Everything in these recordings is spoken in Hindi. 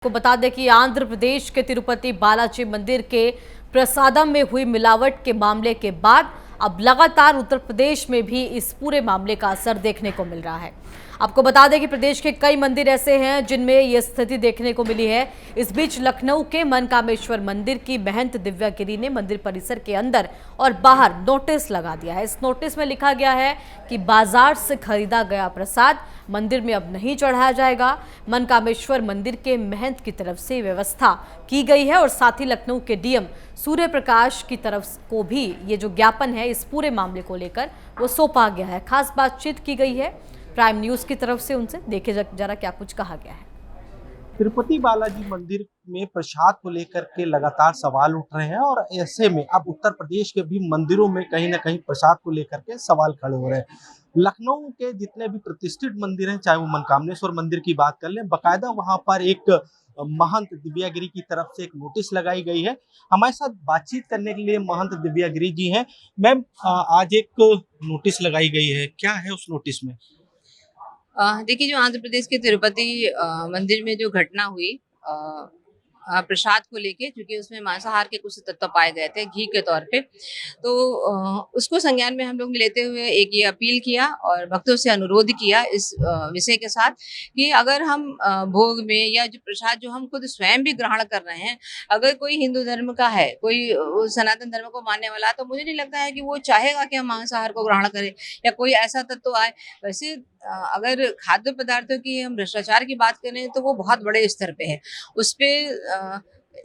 को बता दें कि आंध्र प्रदेश के तिरुपति बालाजी मंदिर के प्रसादम में हुई मिलावट के मामले के बाद अब लगातार उत्तर प्रदेश में भी इस पूरे मामले का असर देखने को मिल रहा है। आपको बता दें कि प्रदेश के कई मंदिर ऐसे हैं जिनमें यह स्थिति देखने को मिली है। इस बीच लखनऊ के मनकामेश्वर मंदिर की महंत दिव्या गिरी ने मंदिर परिसर के अंदर और बाहर नोटिस लगा दिया है। इस नोटिस में लिखा गया है कि बाजार से खरीदा गया प्रसाद मंदिर में अब नहीं चढ़ाया जाएगा। मनकामेश्वर मंदिर के महंत की तरफ से व्यवस्था की गई है और साथ ही लखनऊ के डीएम सूर्य प्रकाश की तरफ को भी ये जो ज्ञापन है इस पूरे मामले को लेकर वो सौंपा गया है। खास बातचीत की गई है प्राइम न्यूज की तरफ से उनसे। देखे जरा क्या कुछ कहा गया है। तिरुपति बालाजी मंदिर में प्रसाद को लेकर के लगातार सवाल उठ रहे हैं और ऐसे में अब उत्तर प्रदेश के भी मंदिरों में कहीं ना कहीं प्रसाद को लेकर के सवाल खड़े हो रहे हैं। लखनऊ के जितने भी प्रतिष्ठित मंदिर हैं, चाहे वो मनकामेश्वर मंदिर की बात कर लें, बाकायदा वहां पर एक महंत दिव्या गिरी की तरफ से एक नोटिस लगाई गई है। हमारे साथ बातचीत करने के लिए महंत दिव्या गिरी जी हैं। मैम, आज एक नोटिस लगाई गई है, क्या है उस नोटिस में? देखिए, जो आंध्र प्रदेश के तिरुपति मंदिर में जो घटना हुई प्रसाद को लेके, क्योंकि उसमें मांसाहार के कुछ तत्व पाए गए थे घी के तौर पे, तो उसको संज्ञान में हम लोग लेते हुए एक ये अपील किया और भक्तों से अनुरोध किया इस विषय के साथ कि अगर हम भोग में या जो प्रसाद जो हम खुद स्वयं भी ग्रहण कर रहे हैं, अगर कोई हिंदू धर्म का है, कोई सनातन धर्म को मानने वाला है, तो मुझे नहीं लगता है कि वो चाहेगा कि हम मांसाहार को ग्रहण करें या कोई ऐसा तत्व आए। वैसे अगर खाद्य पदार्थों की हम भ्रष्टाचार की बात करें तो वो बहुत बड़े स्तर पे है। उस पे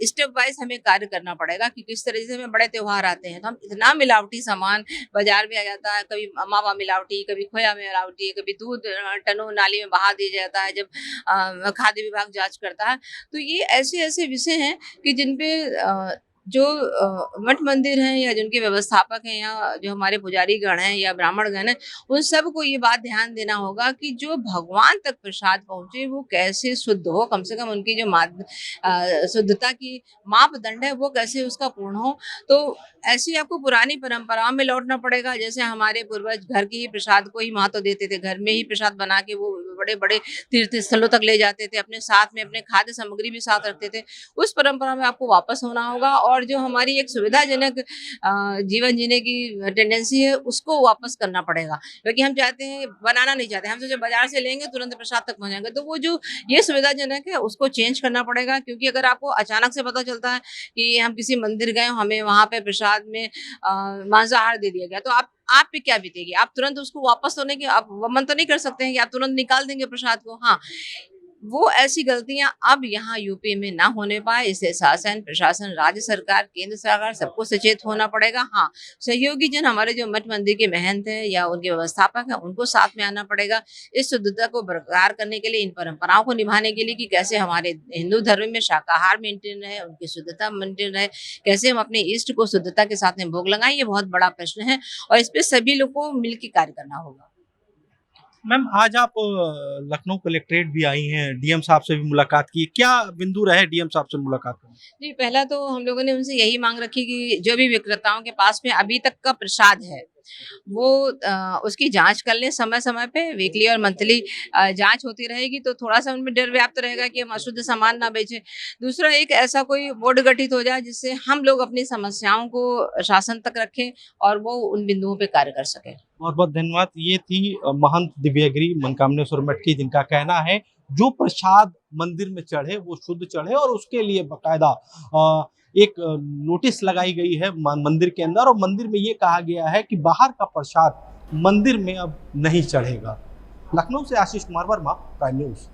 स्टेप वाइज हमें कार्य करना पड़ेगा कि किस तरह से हमें बड़े त्योहार आते हैं तो हम इतना मिलावटी सामान बाजार में आ जाता है, कभी मावा मिलावटी, कभी खोया मिलावटी, कभी दूध टनों नाली में बहा दिया जाता है जब खाद्य विभाग जांच करता है। तो ये ऐसे ऐसे विषय हैं कि जिनपे जो मठ मंदिर हैं या जिनके व्यवस्थापक हैं या जो हमारे पुजारी गण हैं या ब्राह्मण गण हैं, उन सबको ये बात ध्यान देना होगा कि जो भगवान तक प्रसाद पहुंचे वो कैसे शुद्ध हो, कम से कम उनकी जो शुद्धता की मापदंड है वो कैसे उसका पूर्ण हो। तो ऐसी आपको पुरानी परंपराओं में लौटना पड़ेगा। जैसे हमारे पूर्वज घर के ही प्रसाद को ही महत्व देते थे, घर में ही प्रसाद बना के वो बड़े बड़े तीर्थ स्थलों तक ले जाते थे, अपने साथ में अपने खाद्य सामग्री भी साथ रखते थे। उस परंपरा में आपको वापस होना होगा और जो हमारी एक सुविधाजनक जीवन जीने की टेंडेंसी है उसको वापस करना पड़ेगा, क्योंकि हम चाहते हैं, बनाना नहीं चाहते, हम सोचे बाजार से लेंगे तुरंत प्रसाद तक पहुंचाएंगे। तो वो जो ये सुविधाजनक है उसको चेंज करना पड़ेगा, क्योंकि अगर आपको अचानक से पता चलता है कि हम किसी मंदिर गए, हमें वहां पे प्रसाद में मांसाहार दे दिया गया, तो आप पे क्या बीतेगी? आप तुरंत उसको वापस होने की आप मन तो नहीं कर सकते हैं कि आप तुरंत निकाल देंगे प्रसाद को। हाँ, वो ऐसी गलतियां अब यहाँ यूपी में ना होने पाए, इससे शासन, प्रशासन, राज्य सरकार, केंद्र सरकार सबको सचेत होना पड़ेगा। हाँ, सहयोगी जन हमारे जो मठ मंदिर के महंत हैं या उनके व्यवस्थापक हैं उनको साथ में आना पड़ेगा इस शुद्धता को बरकरार करने के लिए, इन परंपराओं को निभाने के लिए कि कैसे हमारे हिंदू धर्म में शाकाहार मेंटेन रहे, उनकी शुद्धता मेंटेन रहे, कैसे हम अपने इष्ट को शुद्धता के साथ में भोग लगाएं। ये बहुत बड़ा प्रश्न है और इस पे सभी लोग को मिलकर कार्य करना होगा। मैम, आज आप लखनऊ कलेक्ट्रेट भी आई हैं, डीएम साहब से भी मुलाकात की, क्या बिंदु रहे डीएम साहब से मुलाकात करने? जी, पहला तो हम लोगों ने उनसे यही मांग रखी कि जो भी विक्रेताओं के पास में अभी तक का प्रसाद है वो उसकी जांच कर लें समय समय पे। वीकली और मंथली जांच होती रहेगी तो थोड़ा सा उनमें डर व्याप्त रहेगा कि हम अशुद्ध सामान ना बेचें। दूसरा, एक ऐसा कोई बोर्ड गठित हो जाए जिससे हम लोग अपनी समस्याओं को शासन तक रखें और वो उन बिंदुओं पे कार्य कर सके। बहुत बहुत धन्यवाद। ये थी महंत दिव्या गिरी मनकामेश्वर मठ की, जिनका कहना है जो प्रसाद मंदिर में चढ़े वो शुद्ध चढ़े और उसके लिए बाकायदा एक नोटिस लगाई गई है मंदिर के अंदर, और मंदिर में ये कहा गया है कि बाहर का प्रसाद मंदिर में अब नहीं चढ़ेगा। लखनऊ से आशीष कुमार वर्मा, प्राइम न्यूज।